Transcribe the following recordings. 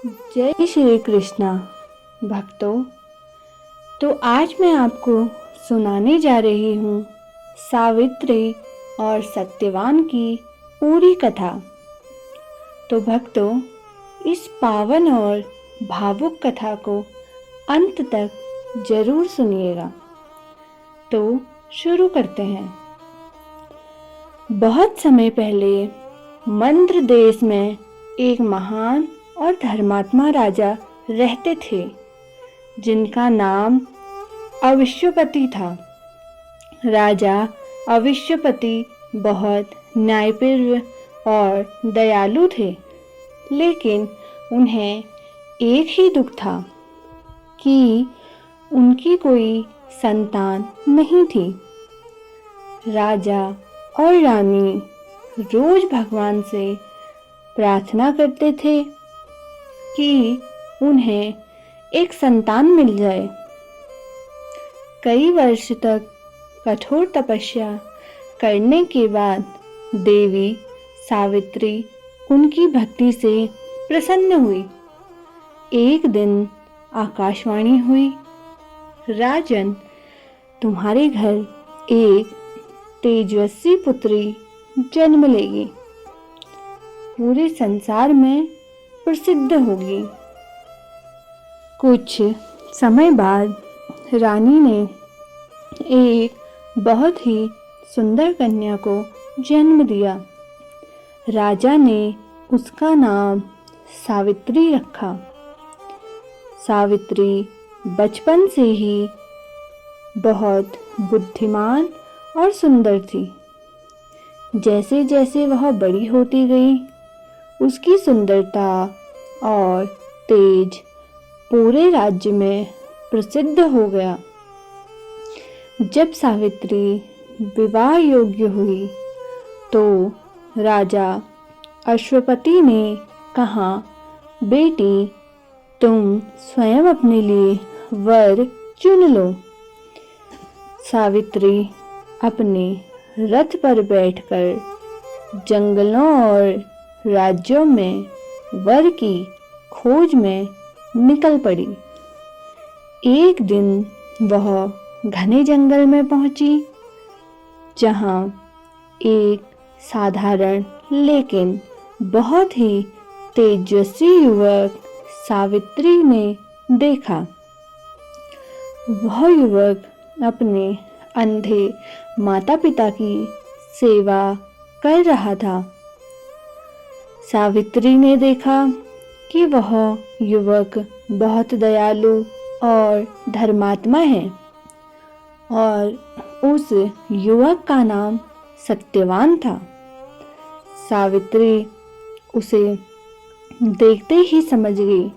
जय श्री कृष्णा भक्तों। तो आज मैं आपको सुनाने जा रही हूँ सावित्री और सत्यवान की पूरी कथा। तो भक्तों, इस पावन और भावुक कथा को अंत तक जरूर सुनिएगा। तो शुरू करते हैं। बहुत समय पहले मंद्र देश में एक महान और धर्मात्मा राजा रहते थे, जिनका नाम अविश्वपति था। राजा अविश्वपति बहुत न्यायप्रिय और दयालु थे, लेकिन उन्हें एक ही दुख था कि उनकी कोई संतान नहीं थी। राजा और रानी रोज भगवान से प्रार्थना करते थे कि उन्हें एक संतान मिल जाए। कई वर्ष तक कठोर तपस्या करने के बाद देवी सावित्री उनकी भक्ति से प्रसन्न हुई। एक दिन आकाशवाणी हुई, राजन, तुम्हारे घर एक तेजस्वी पुत्री जन्म लेगी, पूरे संसार में प्रसिद्ध होगी। कुछ समय बाद रानी ने एक बहुत ही सुंदर कन्या को जन्म दिया। राजा ने उसका नाम सावित्री रखा। सावित्री बचपन से ही बहुत बुद्धिमान और सुंदर थी। जैसे जैसे वह बड़ी होती गई, उसकी सुंदरता और तेज पूरे राज्य में प्रसिद्ध हो गया। जब सावित्री विवाह योग्य हुई तो राजा अश्वपति ने कहा, बेटी, तुम स्वयं अपने लिए वर चुन लो। सावित्री अपने रथ पर बैठकर जंगलों और राज्यों में वर की खोज में निकल पड़ी। एक दिन वह घने जंगल में पहुंची, जहां एक साधारण लेकिन बहुत ही तेजस्वी युवक सावित्री ने देखा। वह युवक अपने अंधे माता पिता की सेवा कर रहा था। सावित्री ने देखा कि वह युवक बहुत दयालु और धर्मात्मा है, और उस युवक का नाम सत्यवान था। सावित्री उसे देखते ही समझ गई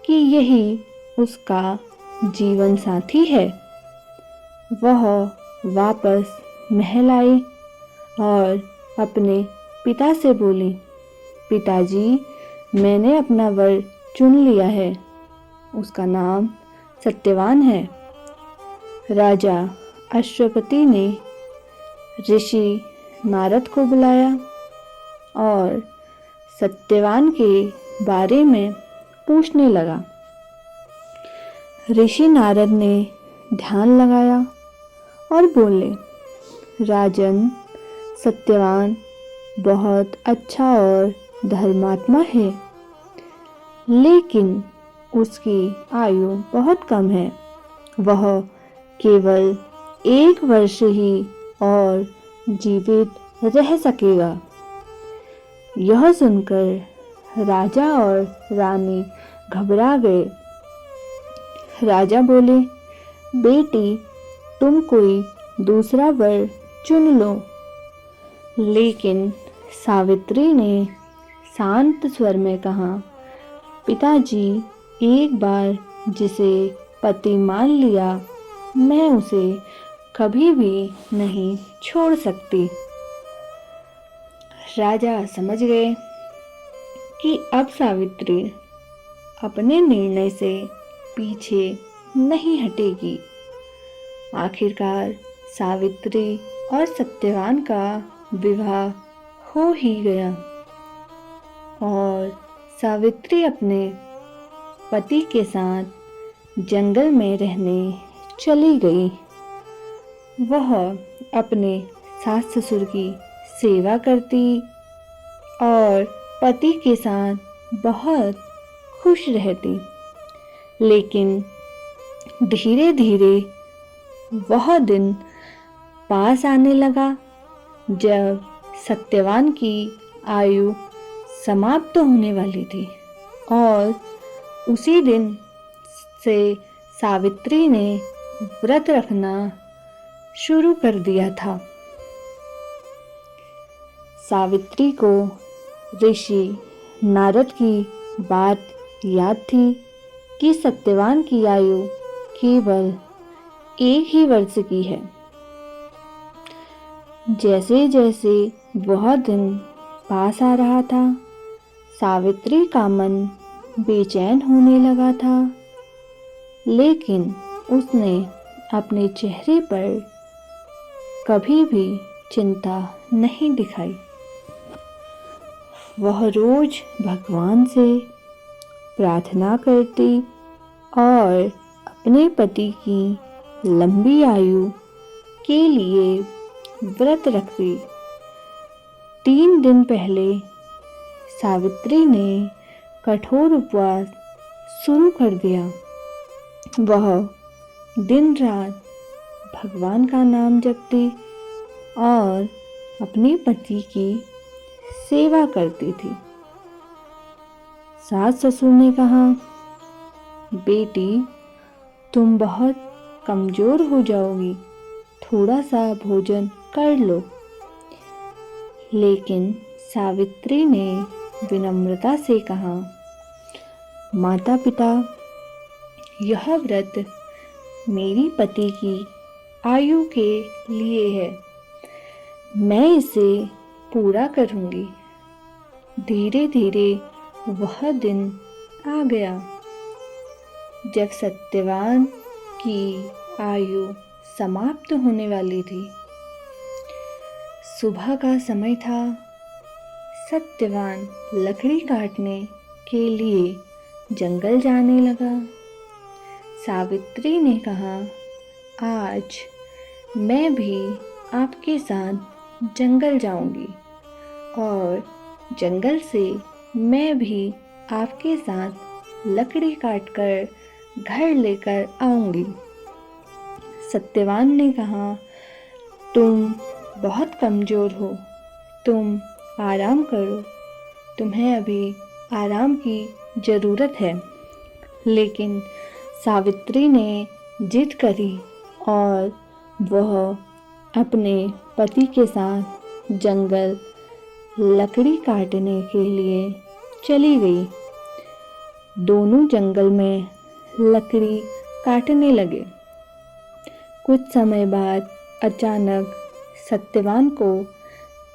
कि यही उसका जीवन साथी है। वह वापस महल आई और अपने पिता से बोली, पिताजी, मैंने अपना वर चुन लिया है। उसका नाम सत्यवान है। राजा अश्वपति ने ऋषि नारद को बुलाया और सत्यवान के बारे में पूछने लगा। ऋषि नारद ने ध्यान लगाया और बोले, राजन, सत्यवान बहुत अच्छा और धर्मात्मा है, लेकिन उसकी आयु बहुत कम है। वह केवल 1 वर्ष ही और जीवित रह सकेगा। यह सुनकर राजा और रानी घबरा गए। राजा बोले, बेटी, तुम कोई दूसरा वर चुन लो। लेकिन सावित्री ने शांत स्वर में कहा, पिताजी, एक बार जिसे पति मान लिया, मैं उसे कभी भी नहीं छोड़ सकती। राजा समझ गए कि अब सावित्री अपने निर्णय से पीछे नहीं हटेगी। आखिरकार सावित्री और सत्यवान का विवाह हो ही गया और सावित्री अपने पति के साथ जंगल में रहने चली गई। वह अपने सास ससुर की सेवा करती और पति के साथ बहुत खुश रहती। लेकिन धीरे धीरे वह दिन पास आने लगा जब सत्यवान की आयु समाप्त होने वाली थी और उसी दिन से सावित्री ने व्रत रखना शुरू कर दिया था। सावित्री को ऋषि नारद की बात याद थी कि सत्यवान की आयु केवल 1 ही वर्ष की है। जैसे जैसे वह दिन पास आ रहा था, सावित्री का मन बेचैन होने लगा था, लेकिन उसने अपने चेहरे पर कभी भी चिंता नहीं दिखाई। वह रोज भगवान से प्रार्थना करती और अपने पति की लंबी आयु के लिए व्रत रखती। 3 दिन पहले सावित्री ने कठोर उपवास शुरू कर दिया। वह दिन रात भगवान का नाम जपती और अपने पति की सेवा करती थी। सास ससुर ने कहा, बेटी तुम बहुत कमजोर हो जाओगी, थोड़ा सा भोजन कर लो। लेकिन सावित्री ने विनम्रता से कहा, माता पिता, यह व्रत मेरी पति की आयु के लिए है, मैं इसे पूरा करूंगी। धीरे धीरे वह दिन आ गया जब सत्यवान की आयु समाप्त होने वाली थी। सुबह का समय था। सत्यवान लकड़ी काटने के लिए जंगल जाने लगा। सावित्री ने कहा, आज मैं भी आपके साथ जंगल जाऊंगी और जंगल से मैं भी आपके साथ लकड़ी काटकर घर लेकर आऊंगी। सत्यवान ने कहा, तुम बहुत कमजोर हो, तुम आराम करो, तुम्हें अभी आराम की ज़रूरत है। लेकिन सावित्री ने जिद करी और वह अपने पति के साथ जंगल लकड़ी काटने के लिए चली गई। दोनों जंगल में लकड़ी काटने लगे। कुछ समय बाद अचानक सत्यवान को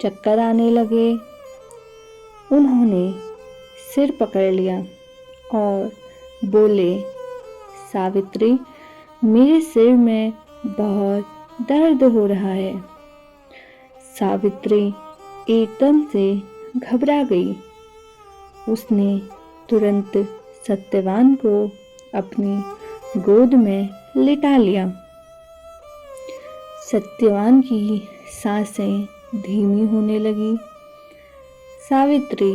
चक्कर आने लगे। उन्होंने सिर पकड़ लिया और बोले, सावित्री, मेरे सिर में बहुत दर्द हो रहा है। सावित्री एकदम से घबरा गई। उसने तुरंत सत्यवान को अपनी गोद में लिटा लिया। सत्यवान की सांसें धीमी होने लगी। सावित्री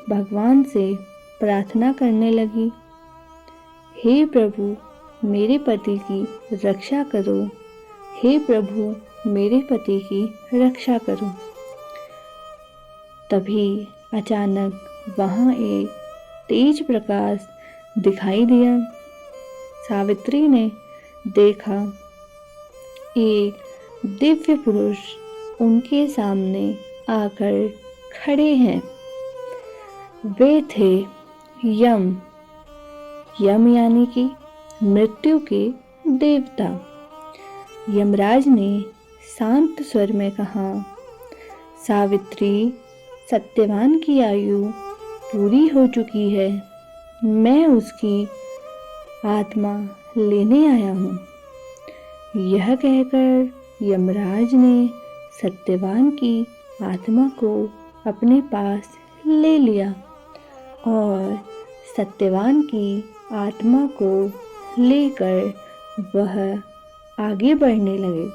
भगवान से प्रार्थना करने लगी, हे प्रभु, मेरे पति की रक्षा करो, हे प्रभु, मेरे पति की रक्षा करो। तभी अचानक वहाँ एक तेज प्रकाश दिखाई दिया। सावित्री ने देखा, एक दिव्य पुरुष उनके सामने आकर खड़े हैं। वे थे यम यानी कि मृत्यु के देवता। यमराज ने शांत स्वर में कहा, सावित्री, सत्यवान की आयु पूरी हो चुकी है, मैं उसकी आत्मा लेने आया हूँ। यह कहकर यमराज ने सत्यवान की आत्मा को अपने पास ले लिया और सत्यवान की आत्मा को लेकर वह आगे बढ़ने लगे।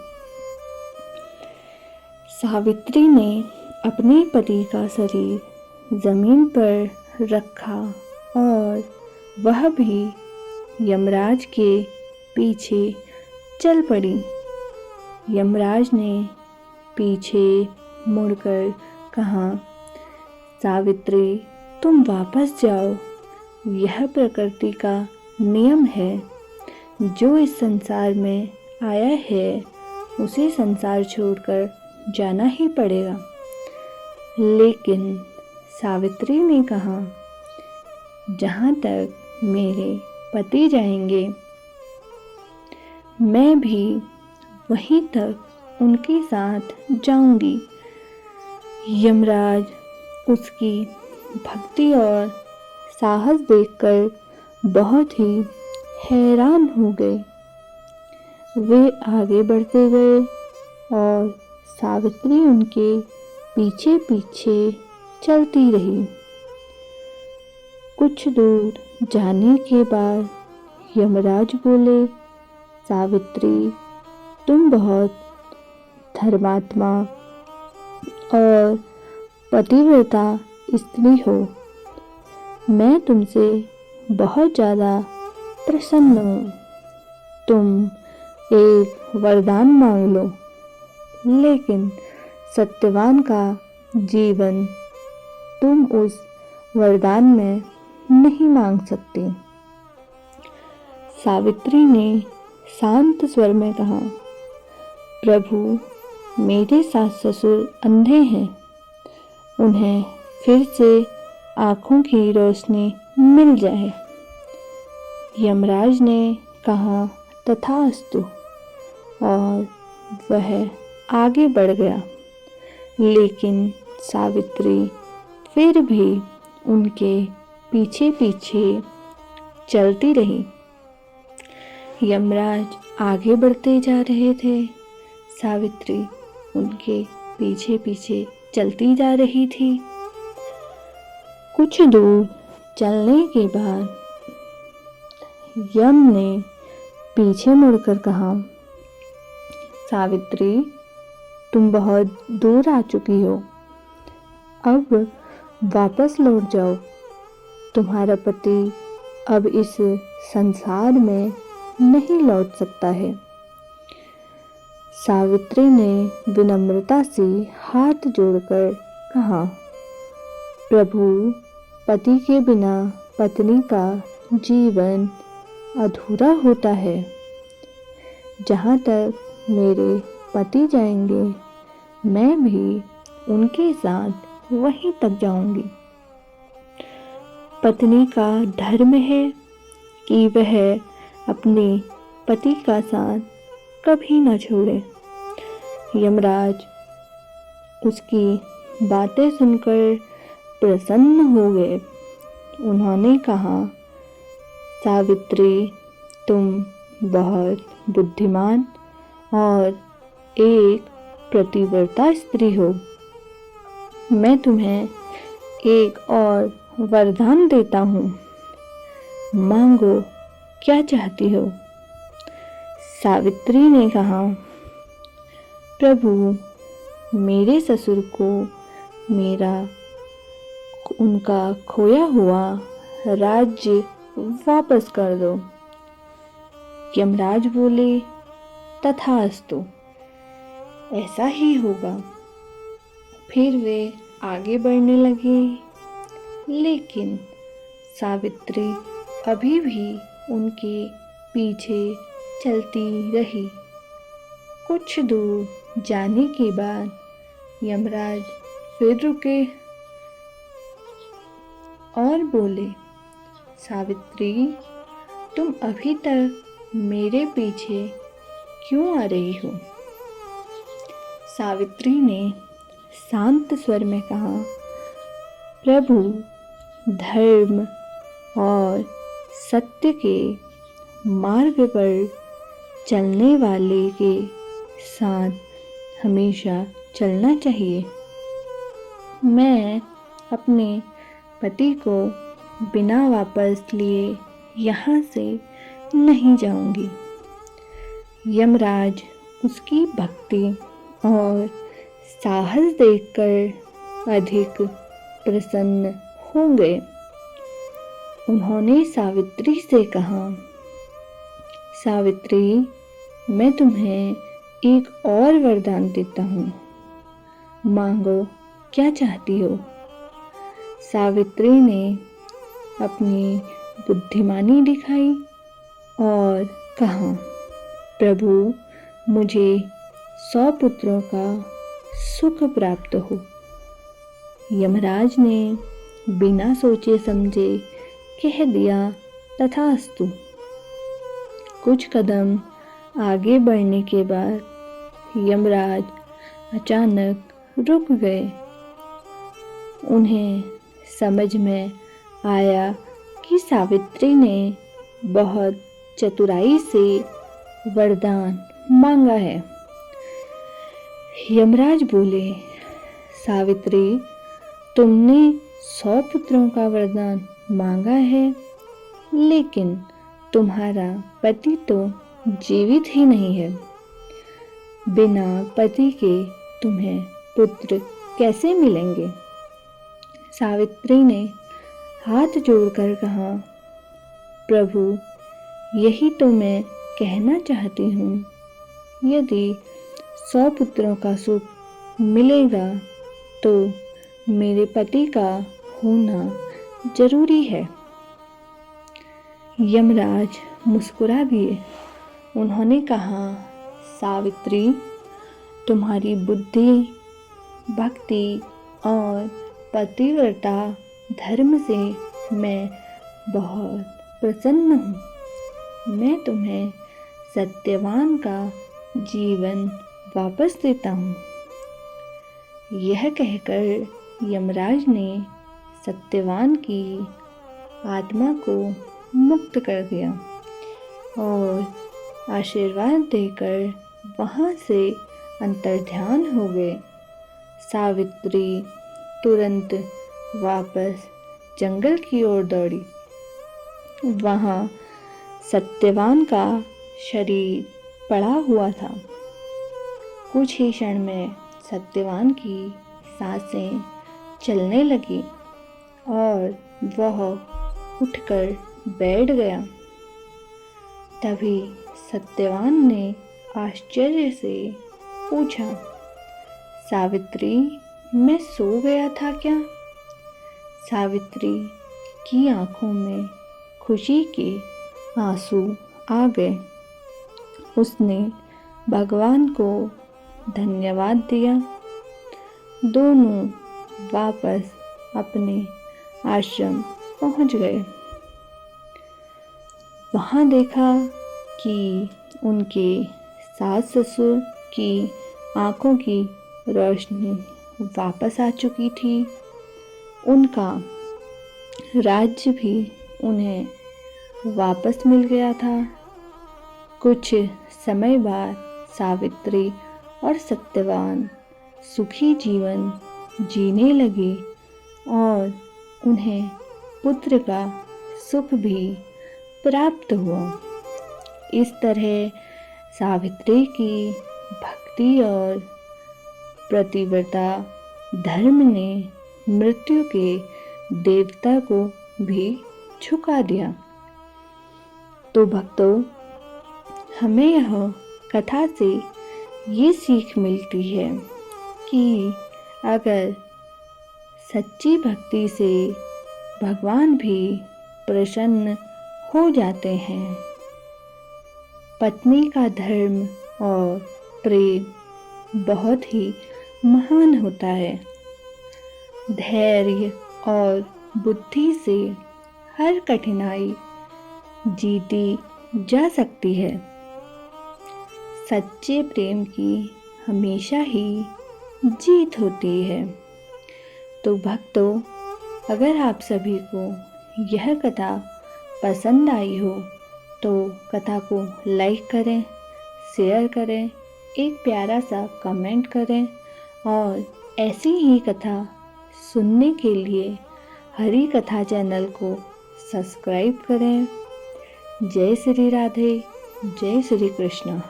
सावित्री ने अपने पति का शरीर जमीन पर रखा और वह भी यमराज के पीछे चल पड़ी। यमराज ने पीछे मुड़कर कहा, सावित्री, तुम वापस जाओ। यह प्रकृति का नियम है। जो इस संसार में आया है उसे संसार छोड़कर जाना ही पड़ेगा। लेकिन सावित्री ने कहा, जहाँ तक मेरे पति जाएंगे मैं भी वहीं तक उनके साथ जाऊंगी। यमराज उसकी भक्ति और साहस देखकर बहुत ही हैरान हो गए। वे आगे बढ़ते गए और सावित्री उनके पीछे पीछे चलती रही। कुछ दूर जाने के बाद यमराज बोले, सावित्री, तुम बहुत धर्मात्मा और पतिव्रता स्त्री हो। मैं तुमसे बहुत ज़्यादा प्रसन्न हूँ। तुम एक वरदान मांग लो, लेकिन सत्यवान का जीवन तुम उस वरदान में नहीं मांग सकते। सावित्री ने शांत स्वर में कहा, प्रभु, मेरे सास ससुर अंधे हैं। उन्हें फिर से आँखों की रोशनी मिल जाए। यमराज ने कहा, तथास्तु, और वह आगे बढ़ गया। लेकिन सावित्री फिर भी उनके पीछे पीछे चलती रही। यमराज आगे बढ़ते जा रहे थे, सावित्री उनके पीछे पीछे चलती जा रही थी। कुछ दूर चलने के बाद यम ने पीछे मुड़कर कहा, सावित्री, तुम बहुत दूर आ चुकी हो। अब वापस लौट जाओ। तुम्हारा पति अब इस संसार में नहीं लौट सकता है। सावित्री ने विनम्रता से हाथ जोड़कर कहा, प्रभु, पति के बिना पत्नी का जीवन अधूरा होता है। जहाँ तक मेरे पति जाएंगे मैं भी उनके साथ वहीं तक जाऊंगी। पत्नी का धर्म है कि वह अपने पति का साथ कभी न छोड़े। यमराज उसकी बातें सुनकर प्रसन्न हो गए। उन्होंने कहा, सावित्री, तुम बहुत बुद्धिमान और एक पतिव्रता स्त्री हो। मैं तुम्हें एक और वरदान देता हूँ। मांगो, क्या चाहती हो? सावित्री ने कहा, प्रभु, मेरे ससुर को मेरा उनका खोया हुआ राज्य वापस कर दो। यमराज बोले, तथास्तु, ऐसा ही होगा। फिर वे आगे बढ़ने लगे, लेकिन सावित्री अभी भी उनके पीछे चलती रही। कुछ दूर जाने के बाद यमराज फिर रुके और बोले, सावित्री, तुम अभी तक मेरे पीछे क्यों आ रही हो? सावित्री ने शांत स्वर में कहा, प्रभु, धर्म और सत्य के मार्ग पर चलने वाले के साथ हमेशा चलना चाहिए। मैं अपने पति को बिना वापस लिए यहाँ से नहीं जाऊंगी। यमराज उसकी भक्ति और साहस देखकर अधिक प्रसन्न हो गए। उन्होंने सावित्री से कहा, सावित्री, मैं तुम्हें एक और वरदान देता हूँ, मांगो, क्या चाहती हो। सावित्री ने अपनी बुद्धिमानी दिखाई और कहा, प्रभु, मुझे 100 पुत्रों का सुख प्राप्त हो। यमराज ने बिना सोचे समझे कह दिया, तथास्तु। कुछ कदम आगे बढ़ने के बाद यमराज अचानक रुक गए। उन्हें समझ में आया कि सावित्री ने बहुत चतुराई से वरदान मांगा है। यमराज बोले, सावित्री, तुमने 100 पुत्रों का वरदान मांगा है, लेकिन तुम्हारा पति तो जीवित ही नहीं है। बिना पति के तुम्हें पुत्र कैसे मिलेंगे। सावित्री ने हाथ जोड़कर कहा, प्रभु, यही तो मैं कहना चाहती हूँ। यदि 100 पुत्रों का सुख मिलेगा तो मेरे पति का होना जरूरी है। यमराज मुस्कुरा दिए। उन्होंने कहा, सावित्री, तुम्हारी बुद्धि, भक्ति और पतिव्रता धर्म से मैं बहुत प्रसन्न हूँ। मैं तुम्हें सत्यवान का जीवन वापस देता हूँ। यह कहकर यमराज ने सत्यवान की आत्मा को मुक्त कर दिया और आशीर्वाद देकर वहाँ से अंतर्ध्यान हो गए। सावित्री तुरंत वापस जंगल की ओर दौड़ी। वहाँ सत्यवान का शरीर पड़ा हुआ था। कुछ ही क्षण में सत्यवान की सांसें चलने लगी और वह उठकर बैठ गया। तभी सत्यवान ने आश्चर्य से पूछा, सावित्री, मैं सो गया था क्या। सावित्री की आंखों में खुशी के आंसू आ गए। उसने भगवान को धन्यवाद दिया। दोनों वापस अपने आश्रम पहुंच गए। वहां देखा कि उनके सास ससुर की आंखों की रोशनी वापस आ चुकी थी। उनका राज्य भी उन्हें वापस मिल गया था। कुछ समय बाद सावित्री और सत्यवान सुखी जीवन जीने लगे और उन्हें पुत्र का सुख भी प्राप्त हुआ। इस तरह सावित्री की भक्ति और प्रतिव्रता धर्म ने मृत्यु के देवता को भी झुका दिया। तो भक्तों, हमें यह कथा से ये सीख मिलती है कि अगर सच्ची भक्ति से भगवान भी प्रसन्न हो जाते हैं। पत्नी का धर्म और प्रेम बहुत ही महान होता है। धैर्य और बुद्धि से हर कठिनाई जीती जा सकती है। सच्चे प्रेम की हमेशा ही जीत होती है। तो भक्तों, अगर आप सभी को यह कथा पसंद आई हो तो कथा को लाइक करें, शेयर करें, एक प्यारा सा कमेंट करें और ऐसी ही कथा सुनने के लिए हरी कथा चैनल को सब्सक्राइब करें। जय श्री राधे, जय श्री कृष्ण।